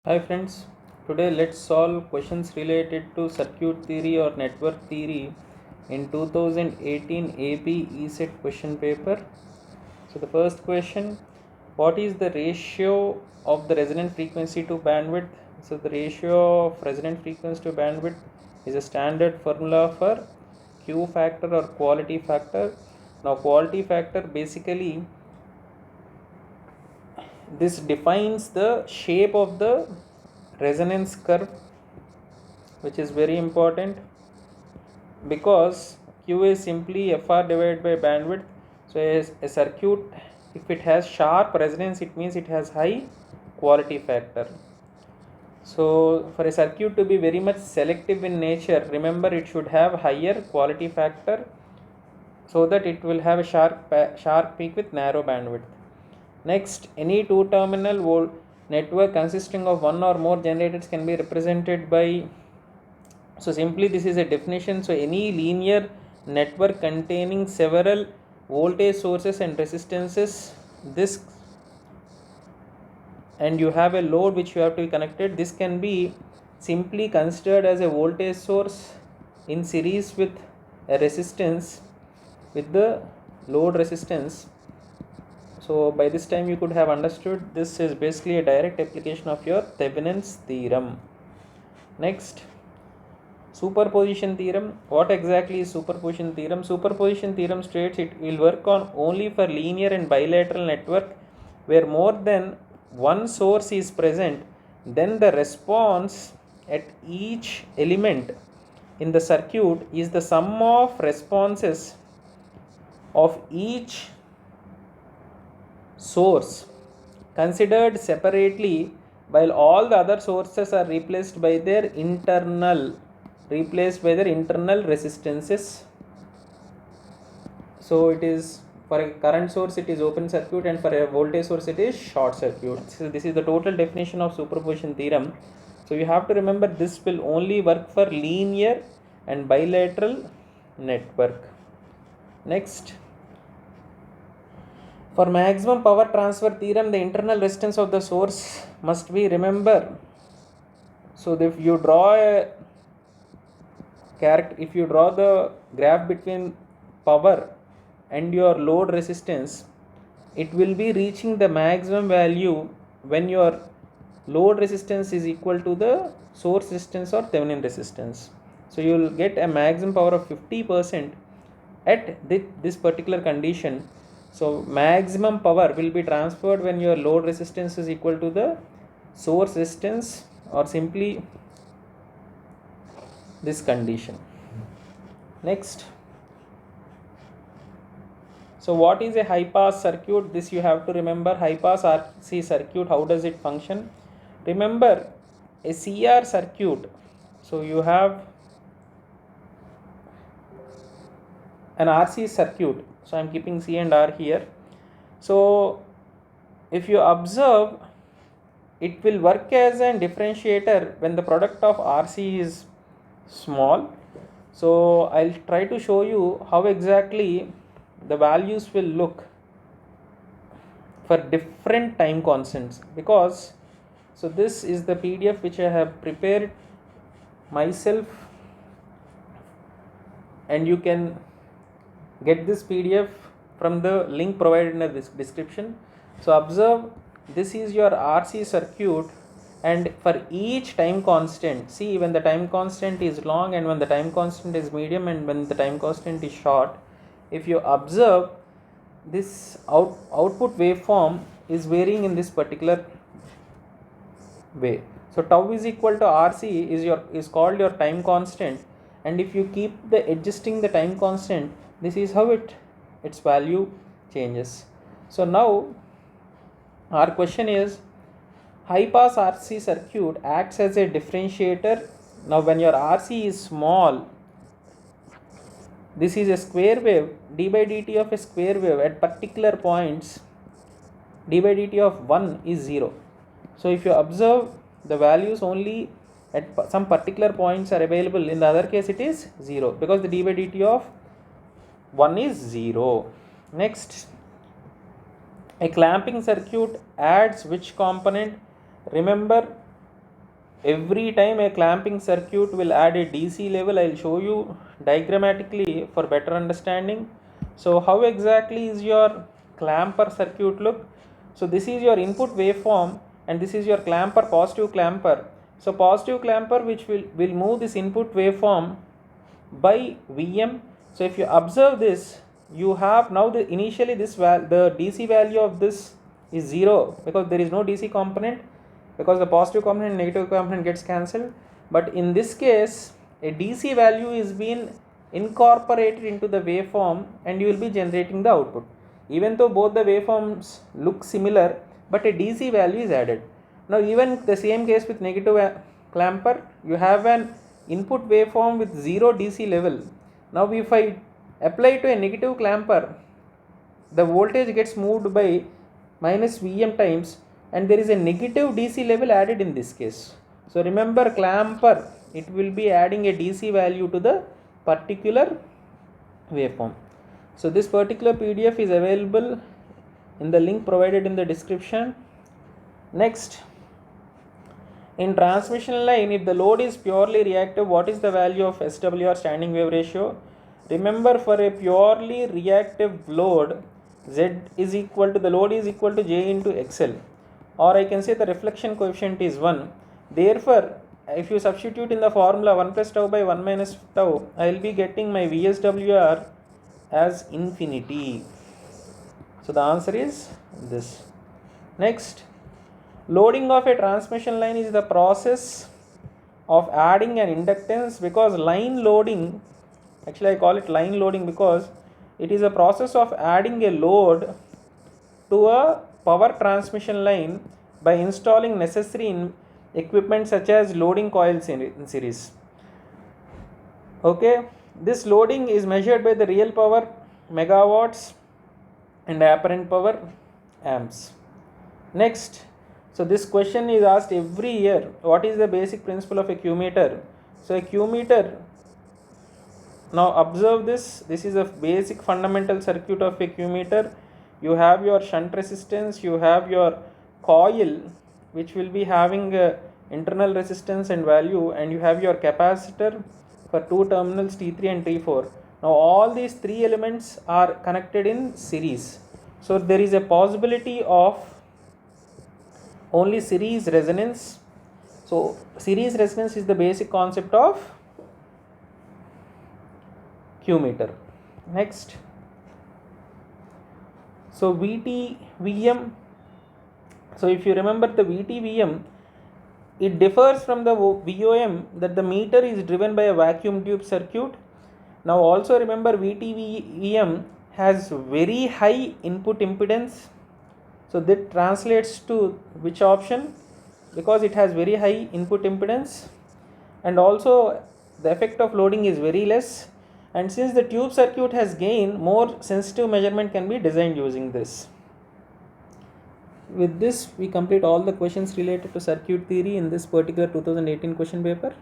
Hi friends, today let's solve questions related to circuit theory or network theory in 2018 AP ESET question paper. So the first question, what is the ratio of the resonant frequency to bandwidth? So the ratio of resonant frequency to bandwidth is a standard formula for Q factor or quality factor. Now quality factor basically this defines the shape of the resonance curve, which is very important because Q is simply FR divided by bandwidth. So a circuit, if it has sharp resonance, it means it has high quality factor. So for a circuit to be very much selective in nature, remember it should have higher quality factor so that it will have a sharp peak with narrow bandwidth. Next, any two terminal network consisting of one or more generators can be represented by, so simply this is a definition. So any linear network containing several voltage sources and resistances, this, and you have a load which you have to be connected, this can be simply considered as a voltage source in series with a resistance, with the load resistance. So by this time you could have understood this is basically a direct application of your Thevenin's theorem. Next, superposition theorem. What exactly is superposition theorem? Superposition theorem states it will work on only for linear and bilateral network where more than one source is present. Then the response at each element in the circuit is the sum of responses of each source considered separately, while all the other sources are replaced by their internal resistances. So it is, for a current source it is open circuit, and for a voltage source it is short circuit. So this is the total definition of superposition theorem. So you have to remember this will only work for linear and bilateral network. Next, for maximum power transfer theorem, the internal resistance of the source must be, remember, so if you draw the graph between power and your load resistance, it will be reaching the maximum value when your load resistance is equal to the source resistance or Thevenin resistance. So you will get a maximum power of 50% at this particular condition. So maximum power will be transferred when your load resistance is equal to the source resistance, or simply this condition. Next, so what is a high pass circuit? This you have to remember. High pass RC circuit, how does it function? Remember a CR circuit. So you have an RC circuit. So I am keeping C and R here. So if you observe, it will work as a differentiator when the product of RC is small. So I'll try to show you how exactly the values will look for different time constants, because so this is the PDF which I have prepared myself, and you can get this PDF from the link provided in the description. So observe, this is your RC circuit, and for each time constant, see when the time constant is long and when the time constant is medium and when the time constant is short, if you observe, this output waveform is varying in this particular way. So tau is equal to RC is called your time constant, and if you keep the adjusting the time constant, this is how its value changes. So now our question is, high pass RC circuit acts as a differentiator. Now when your RC is small, this is a square wave, d by dt of a square wave at particular points, d by dt of 1 is 0. So if you observe, the values only at some particular points are available. In the other case it is 0 because the d by dt of 1 is 0. Next, a clamping circuit adds which component? Remember, every time a clamping circuit will add a DC level. I'll show you diagrammatically for better understanding. So how exactly is your clamper circuit look? So this is your input waveform and this is your clamper, positive clamper. So positive clamper which will move this input waveform by Vm. So if you observe this, you have now the initially the DC value of this is 0 because there is no DC component, because the positive component and negative component gets cancelled. But in this case a DC value is being incorporated into the waveform and you will be generating the output. Even though both the waveforms look similar, but a DC value is added. Now even the same case with negative clamper, you have an input waveform with 0 DC level. Now if I apply to a negative clamper, the voltage gets moved by minus Vm times and there is a negative DC level added in this case. So remember, clamper, it will be adding a DC value to the particular waveform. So this particular PDF is available in the link provided in the description. Next, in transmission line, if the load is purely reactive, what is the value of SWR, standing wave ratio? Remember, for a purely reactive load, Z is equal to, the load is equal to J into XL, or I can say the reflection coefficient is 1. Therefore, if you substitute in the formula 1 plus tau by 1 minus tau, I will be getting my VSWR as infinity. So the answer is this. Next, loading of a transmission line is the process of adding an inductance, because line loading, actually I call it line loading because it is a process of adding a load to a power transmission line by installing necessary equipment such as loading coils in series. Okay, this loading is measured by the real power megawatts and apparent power amps. Next, so this question is asked every year, what is the basic principle of a Q meter? So a Q meter, now observe this is a basic fundamental circuit of a Q meter. You have your shunt resistance, you have your coil which will be having internal resistance and value, and you have your capacitor for two terminals T3 and T4. Now all these three elements are connected in series. So there is a possibility of only series resonance. So series resonance is the basic concept of Q meter. Next, so VT Vm. So if you remember the VT Vm, it differs from the VOM, that the meter is driven by a vacuum tube circuit. Now also remember, VT Vm has very high input impedance. So that translates to which option? Because it has very high input impedance, and also the effect of loading is very less. And since the tube circuit has gain, more sensitive measurement can be designed using this. With this, we complete all the questions related to circuit theory in this particular 2018 question paper.